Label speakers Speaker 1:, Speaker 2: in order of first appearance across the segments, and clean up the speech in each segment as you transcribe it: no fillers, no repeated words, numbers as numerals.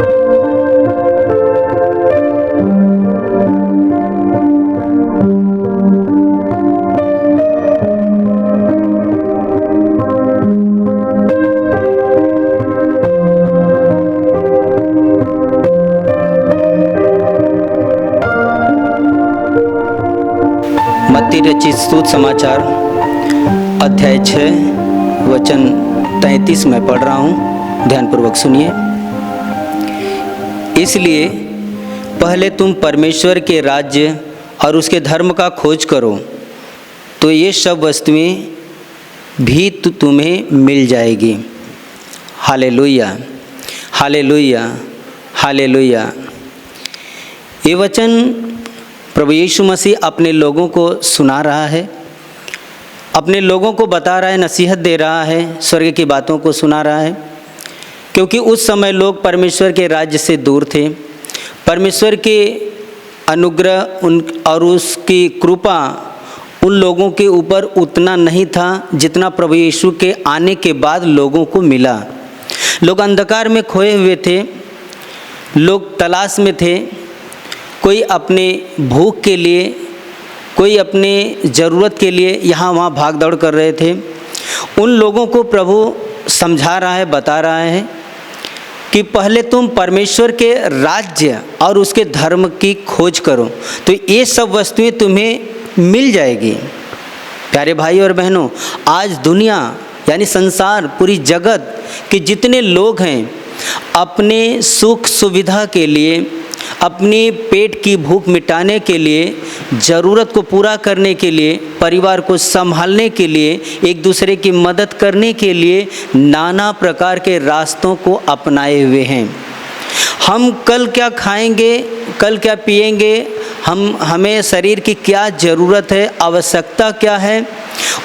Speaker 1: मत्ती रचित स्तुति समाचार अध्याय 6 वचन 33 में पढ़ रहा हूँ, ध्यानपूर्वक सुनिए। इसलिए पहले तुम परमेश्वर के राज्य और उसके धर्म का खोज करो, तो ये सब वस्तुएं भी तुम्हें मिल जाएगी। Hallelujah, hallelujah, hallelujah. ये वचन प्रभु यीशु मसीह अपने लोगों को सुना रहा है, अपने लोगों को बता रहा है, नसीहत दे रहा है, स्वर्ग की बातों को सुना रहा है। क्योंकि उस समय लोग परमेश्वर के राज्य से दूर थे। परमेश्वर के अनुग्रह और उसकी कृपा उन लोगों के ऊपर उतना नहीं था जितना प्रभु यीशु के आने के बाद लोगों को मिला। लोग अंधकार में खोए हुए थे, लोग तलाश में थे, कोई अपने भूख के लिए, कोई अपने ज़रूरत के लिए यहाँ वहाँ भाग दौड़ कर रहे थे। उन लोगों को प्रभु समझा रहा है, बता रहा है कि पहले तुम परमेश्वर के राज्य और उसके धर्म की खोज करो, तो ये सब वस्तुएं तुम्हें मिल जाएगी। प्यारे भाई और बहनों, आज दुनिया यानी संसार, पूरी जगत के जितने लोग हैं, अपने सुख सुविधा के लिए, अपने पेट की भूख मिटाने के लिए, ज़रूरत को पूरा करने के लिए, परिवार को संभालने के लिए, एक दूसरे की मदद करने के लिए नाना प्रकार के रास्तों को अपनाए हुए हैं। हम कल क्या खाएंगे, कल क्या पिएंगे, हमें शरीर की क्या ज़रूरत है, आवश्यकता क्या है,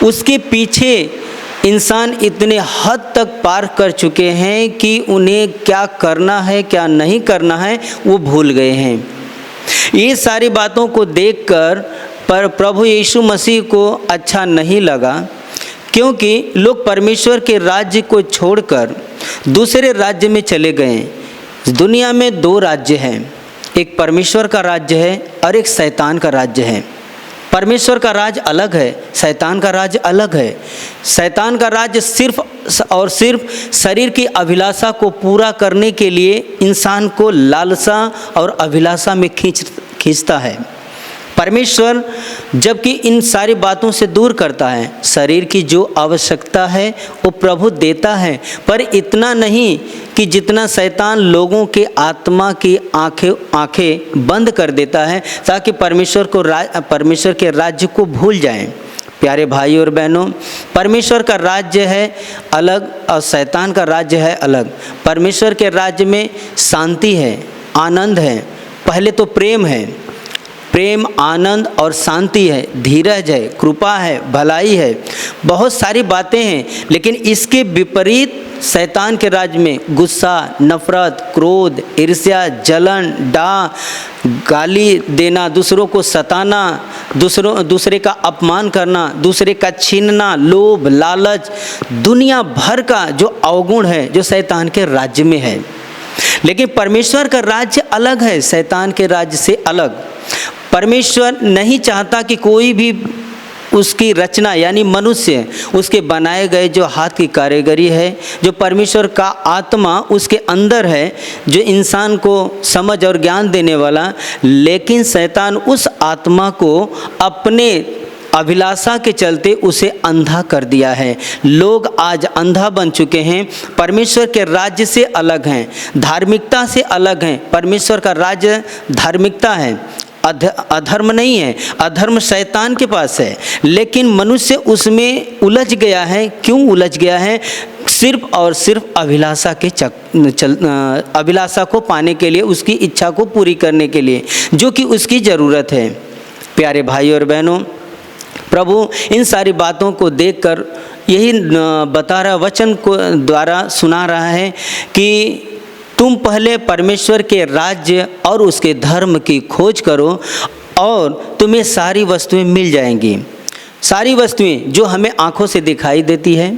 Speaker 1: उसके पीछे इंसान इतने हद तक पार कर चुके हैं कि उन्हें क्या करना है, क्या नहीं करना है, वो भूल गए हैं। ये सारी बातों को देखकर पर प्रभु यीशु मसीह को अच्छा नहीं लगा, क्योंकि लोग परमेश्वर के राज्य को छोड़कर दूसरे राज्य में चले गए। दुनिया में दो राज्य हैं, एक परमेश्वर का राज्य है और एक शैतान का राज्य है। परमेश्वर का राज अलग है, शैतान का राज अलग है। शैतान का राज सिर्फ और सिर्फ शरीर की अभिलाषा को पूरा करने के लिए इंसान को लालसा और अभिलाषा में खींचता है। परमेश्वर जबकि इन सारी बातों से दूर करता है, शरीर की जो आवश्यकता है वो प्रभु देता है, पर इतना नहीं कि जितना शैतान लोगों के आत्मा की आंखें बंद कर देता है ताकि परमेश्वर के राज्य को भूल जाएं। प्यारे भाई और बहनों, परमेश्वर का राज्य है अलग और शैतान का राज्य है अलग। परमेश्वर के राज्य में शांति है, आनंद है, पहले तो प्रेम है, प्रेम, आनंद और शांति है, धीरज है, कृपा है, भलाई है, बहुत सारी बातें हैं। लेकिन इसके विपरीत शैतान के राज्य में गुस्सा, नफरत, क्रोध, ईर्ष्या, जलन, डाह, गाली देना, दूसरों को सताना, दूसरे का अपमान करना, दूसरे का छीनना, लोभ, लालच, दुनिया भर का जो अवगुण है जो शैतान के राज्य में है। लेकिन परमेश्वर का राज्य अलग है, शैतान के राज्य से अलग। परमेश्वर नहीं चाहता कि कोई भी उसकी रचना यानी मनुष्य, उसके बनाए गए जो हाथ की कारीगरी है, जो परमेश्वर का आत्मा उसके अंदर है, जो इंसान को समझ और ज्ञान देने वाला, लेकिन शैतान उस आत्मा को अपने अभिलाषा के चलते उसे अंधा कर दिया है। लोग आज अंधा बन चुके हैं, परमेश्वर के राज्य से अलग हैं, धार्मिकता से अलग हैं। परमेश्वर का राज्य धार्मिकता है, अधर्म नहीं है। अधर्म शैतान के पास है, लेकिन मनुष्य उसमें उलझ गया है। क्यों उलझ गया है? सिर्फ और सिर्फ अभिलाषा को पाने के लिए, उसकी इच्छा को पूरी करने के लिए, जो कि उसकी ज़रूरत है। प्यारे भाई और बहनों, प्रभु इन सारी बातों को देखकर यही बता रहा, वचन को द्वारा सुना रहा है कि तुम पहले परमेश्वर के राज्य और उसके धर्म की खोज करो और तुम्हें सारी वस्तुएं मिल जाएंगी। सारी वस्तुएं जो हमें आँखों से दिखाई देती है,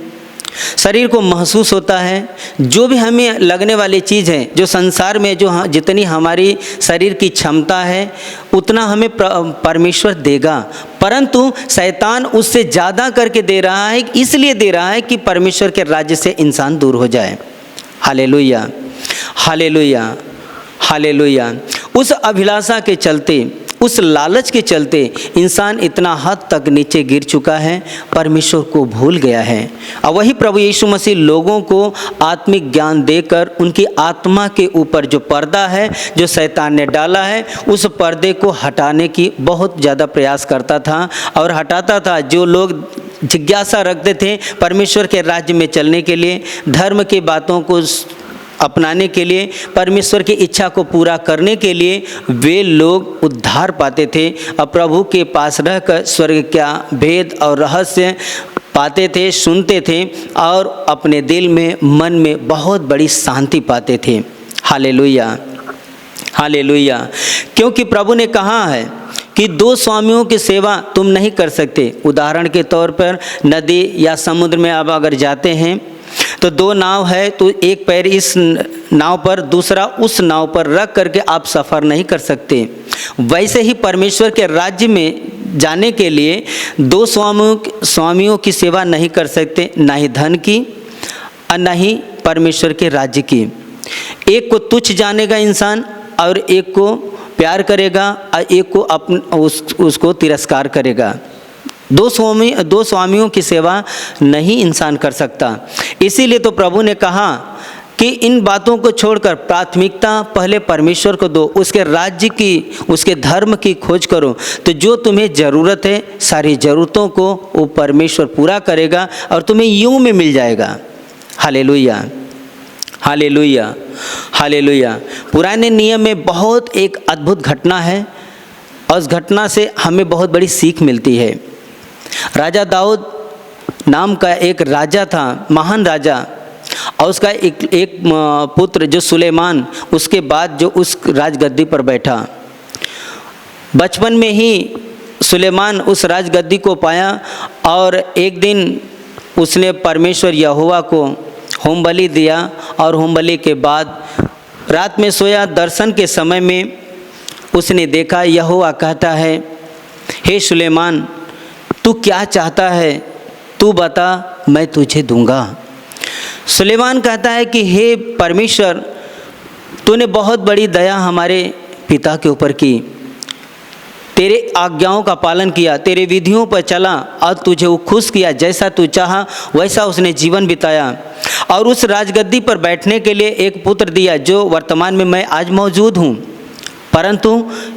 Speaker 1: शरीर को महसूस होता है, जो भी हमें लगने वाली चीज़ है, जो संसार में जो जितनी हमारी शरीर की क्षमता है उतना हमें परमेश्वर देगा, परंतु शैतान उससे ज़्यादा करके दे रहा है, इसलिए दे रहा है कि परमेश्वर के राज्य से इंसान दूर हो जाए। Hallelujah, hallelujah, hallelujah. उस अभिलाषा के चलते, उस लालच के चलते इंसान इतना हद तक नीचे गिर चुका है, परमेश्वर को भूल गया है। और वही प्रभु यीशु मसीह लोगों को आत्मिक ज्ञान देकर उनकी आत्मा के ऊपर जो पर्दा है, जो शैतान ने डाला है, उस पर्दे को हटाने की बहुत ज़्यादा प्रयास करता था और हटाता था। जो लोग जिज्ञासा रखते थे परमेश्वर के राज्य में चलने के लिए, धर्म की बातों को अपनाने के लिए, परमेश्वर की इच्छा को पूरा करने के लिए, वे लोग उद्धार पाते थे और प्रभु के पास रहकर स्वर्ग का भेद और रहस्य पाते थे, सुनते थे और अपने दिल में, मन में बहुत बड़ी शांति पाते थे। Hallelujah, hallelujah. क्योंकि प्रभु ने कहा है कि दो स्वामियों की सेवा तुम नहीं कर सकते। उदाहरण के तौर पर नदी या समुद्र में आप अगर जाते हैं तो दो नाव है, तो एक पैर इस नाव पर, दूसरा उस नाव पर रख करके आप सफ़र नहीं कर सकते। वैसे ही परमेश्वर के राज्य में जाने के लिए दो स्वामियों की सेवा नहीं कर सकते, ना ही धन की और ना ही परमेश्वर के राज्य की। एक को तुच्छ जानेगा इंसान और एक को प्यार करेगा और एक को उसको तिरस्कार करेगा। दो स्वामियों की सेवा नहीं इंसान कर सकता। इसीलिए तो प्रभु ने कहा कि इन बातों को छोड़कर प्राथमिकता पहले परमेश्वर को दो, उसके राज्य की, उसके धर्म की खोज करो, तो जो तुम्हें ज़रूरत है सारी ज़रूरतों को वो परमेश्वर पूरा करेगा और तुम्हें यूं में मिल जाएगा। Hallelujah, hallelujah, hallelujah. पुराने नियम में बहुत एक अद्भुत घटना है और उस घटना से हमें बहुत बड़ी सीख मिलती है। राजा दाऊद नाम का एक राजा था, महान राजा, और उसका एक पुत्र जो सुलेमान, उसके बाद जो उस राजगद्दी पर बैठा। बचपन में ही सुलेमान उस राजगद्दी को पाया और एक दिन उसने परमेश्वर यहोवा को होम बलि दिया और होम बलि के बाद रात में सोया, दर्शन के समय में उसने देखा यहोवा कहता है, हे सुलेमान तू क्या चाहता है, तू बता मैं तुझे दूंगा। सुलेमान कहता है कि हे परमेश्वर, तूने बहुत बड़ी दया हमारे पिता के ऊपर की, तेरे आज्ञाओं का पालन किया, तेरे विधियों पर चला और तुझे वो खुश किया, जैसा तू चाहा वैसा उसने जीवन बिताया और उस राजगद्दी पर बैठने के लिए एक पुत्र दिया जो वर्तमान में मैं आज मौजूद हूँ। परंतु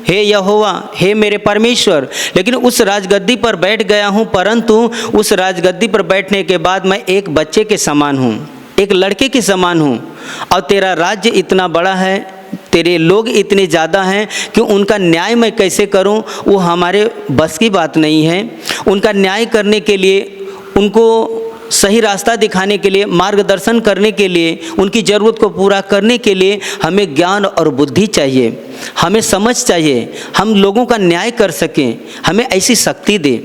Speaker 1: हे यहोवा, हे मेरे परमेश्वर, लेकिन उस राजगद्दी पर बैठ गया हूँ, परंतु उस राजगद्दी पर बैठने के बाद मैं एक बच्चे के समान हूँ, एक लड़के के समान हूँ और तेरा राज्य इतना बड़ा है, तेरे लोग इतने ज़्यादा हैं कि उनका न्याय मैं कैसे करूं, वो हमारे बस की बात नहीं है। उनका न्याय करने के लिए, उनको सही रास्ता दिखाने के लिए, मार्गदर्शन करने के लिए, उनकी ज़रूरत को पूरा करने के लिए हमें ज्ञान और बुद्धि चाहिए, हमें समझ चाहिए, हम लोगों का न्याय कर सकें, हमें ऐसी शक्ति दे।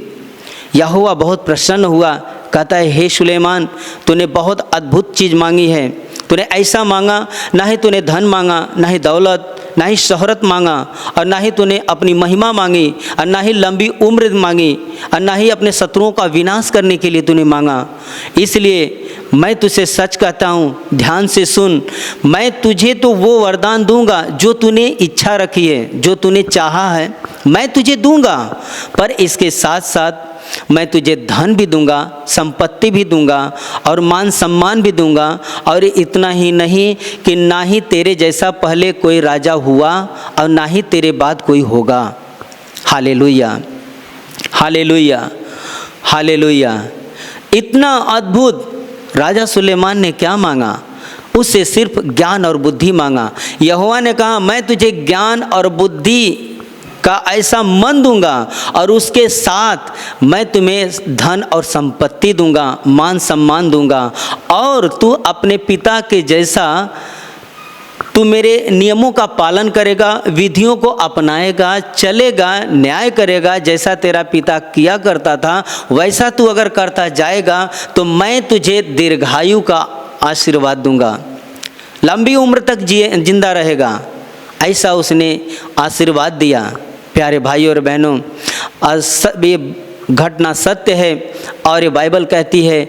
Speaker 1: यहोवा बहुत प्रसन्न हुआ, कहता है हे सुलेमान, तूने बहुत अद्भुत चीज़ मांगी है, तूने ऐसा मांगा, ना ही तूने धन मांगा, ना ही दौलत, ना ही शोहरत मांगा और ना ही तूने अपनी महिमा मांगी और ना ही लंबी उम्र मांगी और ना ही अपने शत्रुओं का विनाश करने के लिए तूने मांगा। इसलिए मैं तुझसे सच कहता हूँ, ध्यान से सुन, मैं तुझे तो वो वरदान दूंगा जो तूने इच्छा रखी है, जो तूने चाहा है मैं तुझे दूंगा, पर इसके साथ साथ मैं तुझे धन भी दूंगा, संपत्ति भी दूंगा और मान सम्मान भी दूंगा। और इतना ही नहीं कि ना ही तेरे जैसा पहले कोई राजा हुआ और ना ही तेरे बाद कोई होगा। Hallelujah, hallelujah, hallelujah. इतना अद्भुत राजा सुलेमान ने क्या मांगा? उससे सिर्फ ज्ञान और बुद्धि मांगा। यहोवा ने कहा मैं तुझे ज्ञान और बुद्धि का ऐसा मन दूंगा और उसके साथ मैं तुम्हें धन और संपत्ति दूंगा, मान सम्मान दूंगा और तू अपने पिता के जैसा तू मेरे नियमों का पालन करेगा, विधियों को अपनाएगा, चलेगा, न्याय करेगा, जैसा तेरा पिता किया करता था वैसा तू अगर करता जाएगा तो मैं तुझे दीर्घायु का आशीर्वाद दूंगा, लंबी उम्र तक जिंदा रहेगा। ऐसा उसने आशीर्वाद दिया। प्यारे भाई और बहनों, ये घटना सत्य है और ये बाइबल कहती है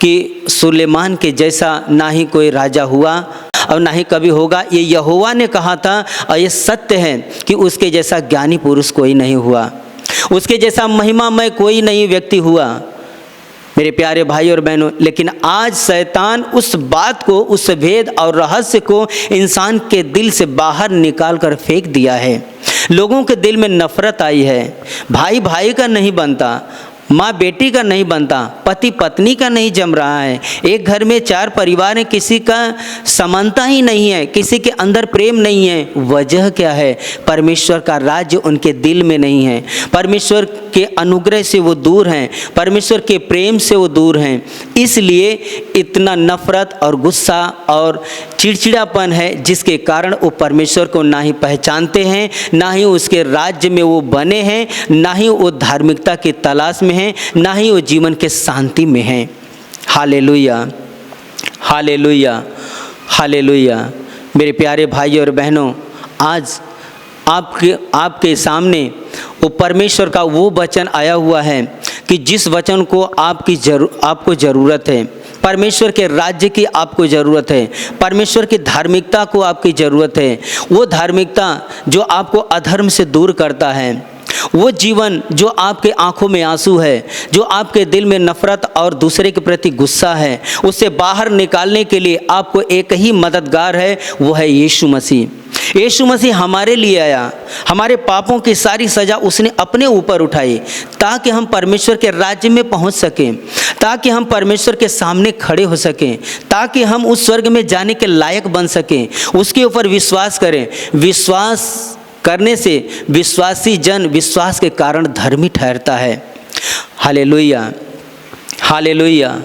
Speaker 1: कि सुलेमान के जैसा ना ही कोई राजा हुआ और ना ही कभी होगा। ये यहोवा ने कहा था और ये सत्य है कि उसके जैसा ज्ञानी पुरुष कोई नहीं हुआ, उसके जैसा महिमामय कोई नहीं व्यक्ति हुआ। मेरे प्यारे भाई और बहनों, लेकिन आज शैतान उस बात को, उस भेद और रहस्य को इंसान के दिल से बाहर निकाल कर फेंक दिया है। लोगों के दिल में नफरत आई है, भाई भाई का नहीं बनता, माँ बेटी का नहीं बनता, पति पत्नी का नहीं जम रहा है, एक घर में 4 परिवार हैं, किसी का समानता ही नहीं है, किसी के अंदर प्रेम नहीं है। वजह क्या है? परमेश्वर का राज्य उनके दिल में नहीं है, परमेश्वर के अनुग्रह से वो दूर हैं, परमेश्वर के प्रेम से वो दूर हैं। इसलिए इतना नफरत और गुस्सा और चिड़चिड़ापन है, जिसके कारण वो परमेश्वर को ना ही पहचानते हैं, ना ही उसके राज्य में वो बने हैं, ना ही वो धार्मिकता की तलाश में हैं, ना ही वो जीवन के शांति में हैं। Hallelujah, hallelujah, hallelujah. मेरे प्यारे भाई और बहनों, आज आपके सामने वो परमेश्वर का वो वचन आया हुआ है कि जिस वचन को आपको ज़रूरत है, परमेश्वर के राज्य की आपको ज़रूरत है, परमेश्वर की धार्मिकता को आपकी ज़रूरत है। वो धार्मिकता जो आपको अधर्म से दूर करता है, वो जीवन जो आपके आंखों में आंसू है, जो आपके दिल में नफरत और दूसरे के प्रति गुस्सा है, उससे बाहर निकालने के लिए आपको एक ही मददगार है, वो है यीशु मसीह। यीशु मसीह हमारे लिए आया, हमारे पापों की सारी सज़ा उसने अपने ऊपर उठाई ताकि हम परमेश्वर के राज्य में पहुंच सकें, ताकि हम परमेश्वर के सामने खड़े हो सकें, ताकि हम उस स्वर्ग में जाने के लायक बन सकें। उसके ऊपर विश्वास करें। विश्वास करने से विश्वासी जन विश्वास के कारण धर्मी ठहरता है। Hallelujah, hallelujah,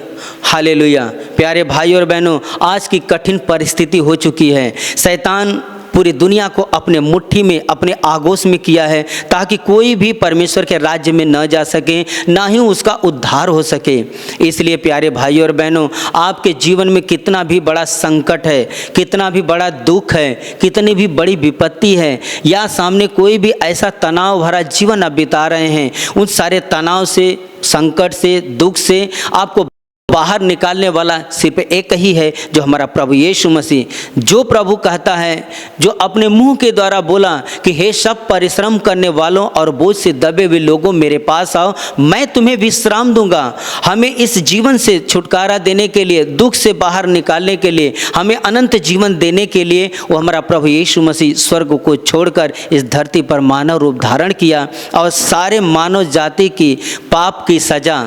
Speaker 1: hallelujah. प्यारे भाई और बहनों, आज की कठिन परिस्थिति हो चुकी है। शैतान पूरी दुनिया को अपने मुट्ठी में, अपने आगोश में किया है ताकि कोई भी परमेश्वर के राज्य में न जा सके, ना ही उसका उद्धार हो सके। इसलिए प्यारे भाई और बहनों, आपके जीवन में कितना भी बड़ा संकट है, कितना भी बड़ा दुख है, कितनी भी बड़ी विपत्ति है, या सामने कोई भी ऐसा तनाव भरा जीवन आप बिता रहे हैं, उन सारे तनाव से, संकट से, दुख से आपको बाहर निकालने वाला सिर्फ एक ही है, जो हमारा प्रभु यीशु मसीह। जो प्रभु कहता है, जो अपने मुंह के द्वारा बोला कि हे सब परिश्रम करने वालों और बोझ से दबे हुए लोगों, मेरे पास आओ, मैं तुम्हें विश्राम दूंगा। हमें इस जीवन से छुटकारा देने के लिए, दुख से बाहर निकालने के लिए, हमें अनंत जीवन देने के लिए वो हमारा प्रभु यीशु मसीह स्वर्ग को छोड़कर इस धरती पर मानव रूप धारण किया और सारे मानव जाति की पाप की सजा,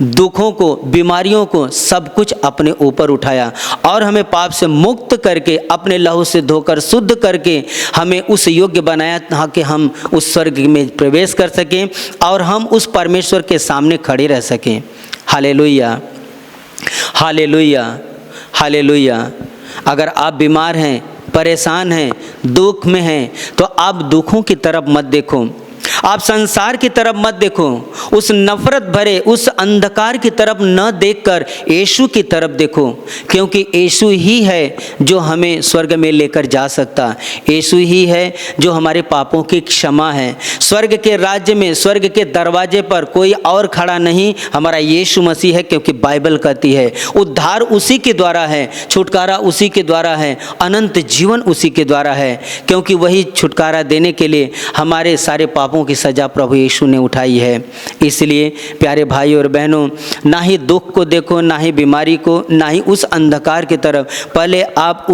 Speaker 1: दुखों को, बीमारियों को, सब कुछ अपने ऊपर उठाया और हमें पाप से मुक्त करके, अपने लहू से धोकर शुद्ध करके हमें उस योग्य बनाया ताकि हम उस स्वर्ग में प्रवेश कर सकें और हम उस परमेश्वर के सामने खड़े रह सकें। Hallelujah, hallelujah, hallelujah. अगर आप बीमार हैं, परेशान हैं, दुख में हैं, तो आप दुखों की तरफ मत देखो, आप संसार की तरफ मत देखो, उस नफरत भरे, उस अंधकार की तरफ न देखकर यीशु की तरफ देखो, क्योंकि यीशु ही है जो हमें स्वर्ग में लेकर जा सकता। यीशु ही है जो हमारे पापों की क्षमा है। स्वर्ग के राज्य में, स्वर्ग के दरवाजे पर कोई और खड़ा नहीं, हमारा यीशु मसीह है, क्योंकि बाइबल कहती है उद्धार उसी के द्वारा है, छुटकारा उसी के द्वारा है, अनंत जीवन उसी के द्वारा है, क्योंकि वही छुटकारा देने के लिए हमारे सारे पापों की सजा प्रभु यीशु ने उठाई है। इसलिए प्यारे भाई और बहनों, ना ही दुख को देखो, ना ही बीमारी को, ना ही उस अंधकार की तरफ। पहले आप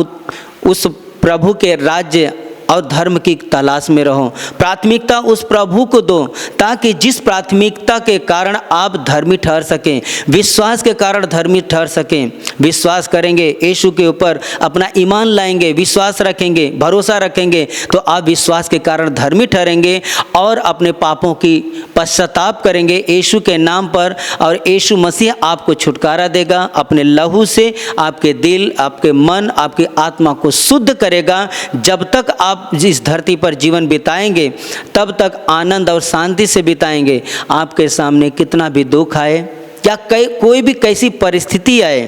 Speaker 1: उस प्रभु के राज्य और धर्म की तलाश में रहो। प्राथमिकता उस प्रभु को दो ताकि जिस प्राथमिकता के कारण आप धर्मी ठहर सकें, विश्वास के कारण धर्मी ठहर सकें। विश्वास करेंगे, यीशु के ऊपर अपना ईमान लाएंगे, विश्वास रखेंगे, भरोसा रखेंगे, तो आप विश्वास के कारण धर्मी ठहरेंगे और अपने पापों की पश्चाताप करेंगे यीशु के नाम पर, और यीशु मसीह आपको छुटकारा देगा। अपने लहू से आपके दिल, आपके मन, आपकी आत्मा को शुद्ध करेगा। जब तक आप इस धरती पर जीवन बिताएंगे तब तक आनंद और शांति से बिताएंगे। आपके सामने कितना भी दुख आए या कोई भी कैसी परिस्थिति आए,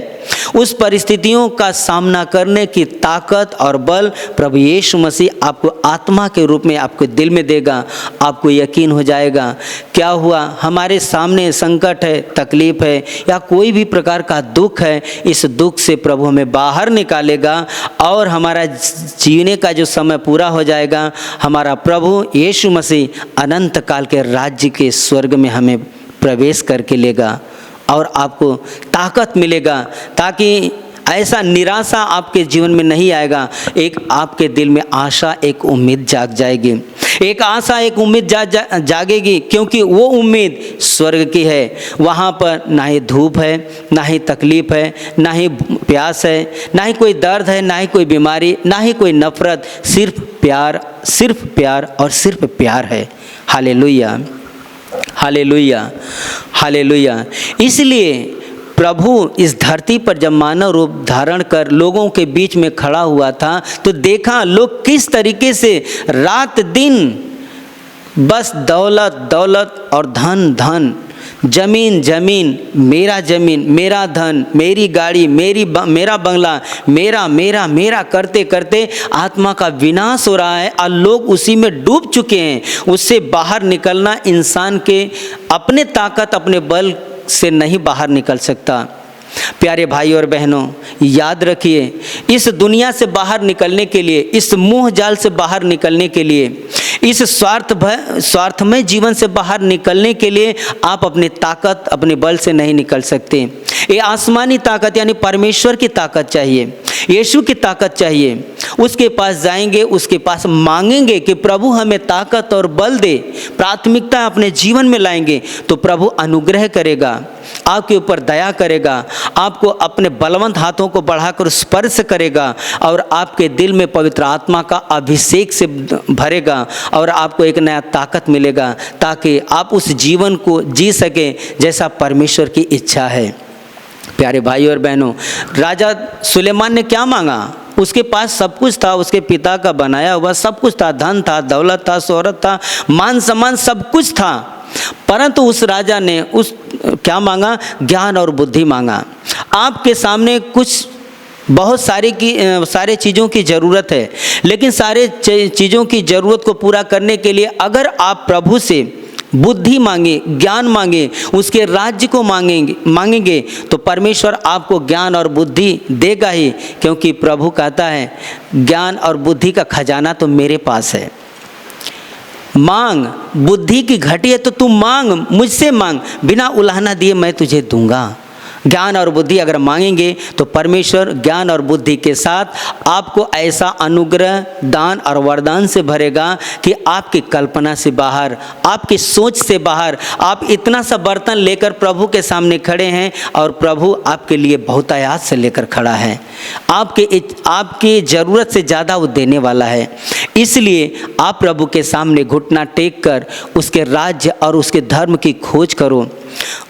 Speaker 1: उस परिस्थितियों का सामना करने की ताकत और बल प्रभु यीशु मसीह आपको आत्मा के रूप में आपके दिल में देगा। आपको यकीन हो जाएगा क्या हुआ, हमारे सामने संकट है, तकलीफ है या कोई भी प्रकार का दुख है, इस दुख से प्रभु हमें बाहर निकालेगा और हमारा जीने का जो समय पूरा हो जाएगा। हमारा प्रभु यीशु मसीह अनंत काल के राज्य के स्वर्ग में हमें प्रवेश करके लेगा और आपको ताकत मिलेगा, ताकि ऐसा निराशा आपके जीवन में नहीं आएगा। एक आपके दिल में आशा, एक उम्मीद जाग जाएगी, एक आशा, एक उम्मीद जागेगी, क्योंकि वो उम्मीद स्वर्ग की है। वहाँ पर ना ही धूप है, ना ही तकलीफ है, ना ही प्यास है, ना ही कोई दर्द है, ना ही कोई बीमारी, ना ही कोई नफरत, सिर्फ प्यार, सिर्फ प्यार और सिर्फ प्यार है। Hallelujah, hallelujah, hallelujah. इसलिए प्रभु इस धरती पर जब मानव रूप धारण कर लोगों के बीच में खड़ा हुआ था तो देखा लोग किस तरीके से रात दिन बस दौलत दौलत और धन धन, जमीन जमीन, मेरा जमीन, मेरा धन, मेरी गाड़ी, मेरा बंगला, मेरा मेरा मेरा करते करते आत्मा का विनाश हो रहा है और लोग उसी में डूब चुके हैं। उससे बाहर निकलना इंसान के अपने ताकत, अपने बल से नहीं बाहर निकल सकता। प्यारे भाई और बहनों, याद रखिए, इस दुनिया से बाहर निकलने के लिए, इस मोह जाल से बाहर निकलने के लिए, इस स्वार्थमय जीवन से बाहर निकलने के लिए आप अपनी ताकत, अपने बल से नहीं निकल सकते। ये आसमानी ताकत यानी परमेश्वर की ताकत चाहिए, यीशु की ताकत चाहिए। उसके पास जाएंगे, उसके पास मांगेंगे कि प्रभु हमें ताकत और बल दे, प्राथमिकता अपने जीवन में लाएंगे तो प्रभु अनुग्रह करेगा, आपके ऊपर दया करेगा, आपको अपने बलवंत हाथों को बढ़ाकर स्पर्श करेगा और आपके दिल में पवित्र आत्मा का अभिषेक से भरेगा और आपको एक नया ताकत मिलेगा ताकि आप उस जीवन को जी सकें जैसा परमेश्वर की इच्छा है। प्यारे भाई और बहनों, राजा सुलेमान ने क्या मांगा? उसके पास सब कुछ था, उसके पिता का बनाया हुआ सब कुछ था, धन था, दौलत था, शोहरत था, मान सम्मान सब कुछ था, परंतु उस राजा ने क्या मांगा? ज्ञान और बुद्धि मांगा। आपके सामने कुछ बहुत सारे चीज़ों की ज़रूरत है, लेकिन सारे चीज़ों की ज़रूरत को पूरा करने के लिए अगर आप प्रभु से बुद्धि मांगे, ज्ञान मांगे, उसके राज्य को मांगेंगे तो परमेश्वर आपको ज्ञान और बुद्धि देगा ही, क्योंकि प्रभु कहता है ज्ञान और बुद्धि का खजाना तो मेरे पास है। मांग, बुद्धि की घटी है तो तू मांग, मुझसे मांग, बिना उलाहना दिए मैं तुझे दूंगा। ज्ञान और बुद्धि अगर मांगेंगे तो परमेश्वर ज्ञान और बुद्धि के साथ आपको ऐसा अनुग्रह, दान और वरदान से भरेगा कि आपकी कल्पना से बाहर, आपकी सोच से बाहर, आप इतना सा बर्तन लेकर प्रभु के सामने खड़े हैं और प्रभु आपके लिए बहुतायात से लेकर खड़ा है। आपकी ज़रूरत से ज़्यादा वो देने वाला है। इसलिए आप प्रभु के सामने घुटना टेक कर उसके राज्य और उसके धर्म की खोज करो।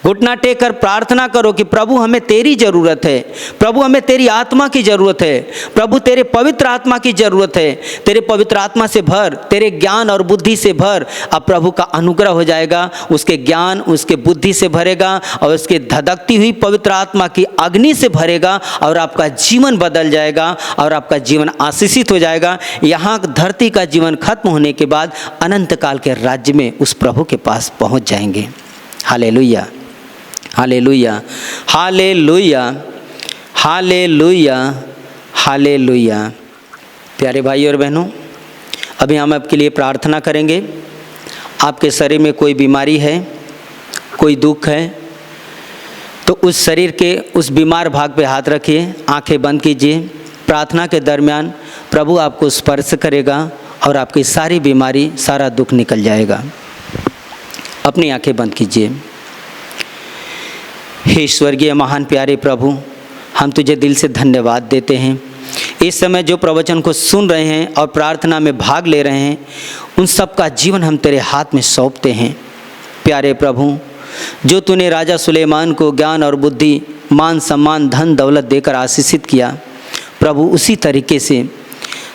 Speaker 1: घुटना टेक कर प्रार्थना करो कि प्रभु हमें तेरी ज़रूरत है, प्रभु हमें तेरी आत्मा की ज़रूरत है, प्रभु तेरे पवित्र आत्मा की ज़रूरत है। तेरे पवित्र आत्मा से भर, तेरे ज्ञान और बुद्धि से भर। अब प्रभु का अनुग्रह हो जाएगा, उसके ज्ञान, उसके बुद्धि से भरेगा और उसके धधकती हुई पवित्र आत्मा की अग्नि से भरेगा और आपका जीवन बदल जाएगा और आपका जीवन आशीषित हो जाएगा। यहाँ धरती का जीवन खत्म होने के बाद अनंत काल के राज्य में उस प्रभु के पास पहुँच जाएंगे। Hallelujah, hallelujah, hallelujah, hallelujah, hallelujah. प्यारे भाई और बहनों, अभी हम आपके लिए प्रार्थना करेंगे। आपके शरीर में कोई बीमारी है, कोई दुख है, तो उस शरीर के उस बीमार भाग पे हाथ रखिए, आंखें बंद कीजिए। प्रार्थना के दरमियान प्रभु आपको स्पर्श करेगा और आपकी सारी बीमारी, सारा दुख निकल जाएगा। अपनी आंखें बंद कीजिए। हे स्वर्गीय महान प्यारे प्रभु, हम तुझे दिल से धन्यवाद देते हैं। इस समय जो प्रवचन को सुन रहे हैं और प्रार्थना में भाग ले रहे हैं, उन सब का जीवन हम तेरे हाथ में सौंपते हैं। प्यारे प्रभु, जो तूने राजा सुलेमान को ज्ञान और बुद्धि, मान सम्मान, धन दौलत देकर आशीषित किया, प्रभु उसी तरीके से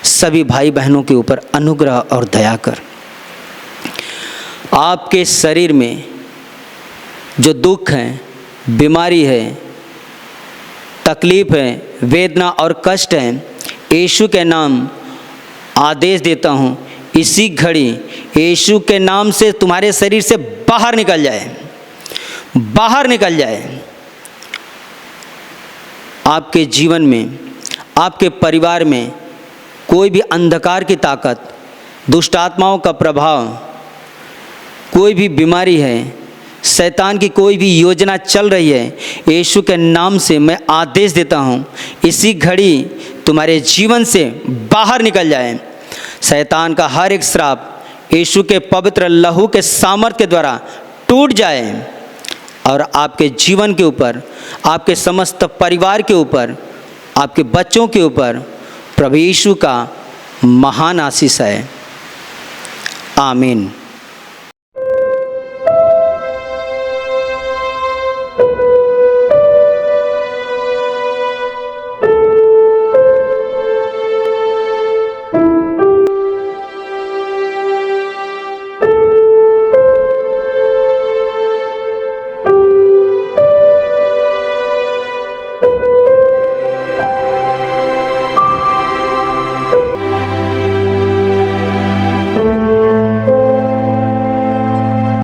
Speaker 1: सभी भाई बहनों के ऊपर अनुग्रह और दया कर। आपके शरीर में जो दुख है, बीमारी है, तकलीफ है, वेदना और कष्ट है, यीशु के नाम आदेश देता हूँ, इसी घड़ी यीशु के नाम से तुम्हारे शरीर से बाहर निकल जाए, बाहर निकल जाए। आपके जीवन में, आपके परिवार में कोई भी अंधकार की ताकत, दुष्ट आत्माओं का प्रभाव, कोई भी बीमारी है, शैतान की कोई भी योजना चल रही है, यीशु के नाम से मैं आदेश देता हूँ, इसी घड़ी तुम्हारे जीवन से बाहर निकल जाए। शैतान का हर एक श्राप यीशु के पवित्र लहू के सामर्थ्य के द्वारा टूट जाए और आपके जीवन के ऊपर, आपके समस्त परिवार के ऊपर, आपके बच्चों के ऊपर प्रभु यीशु का महान आशीष है। आमीन।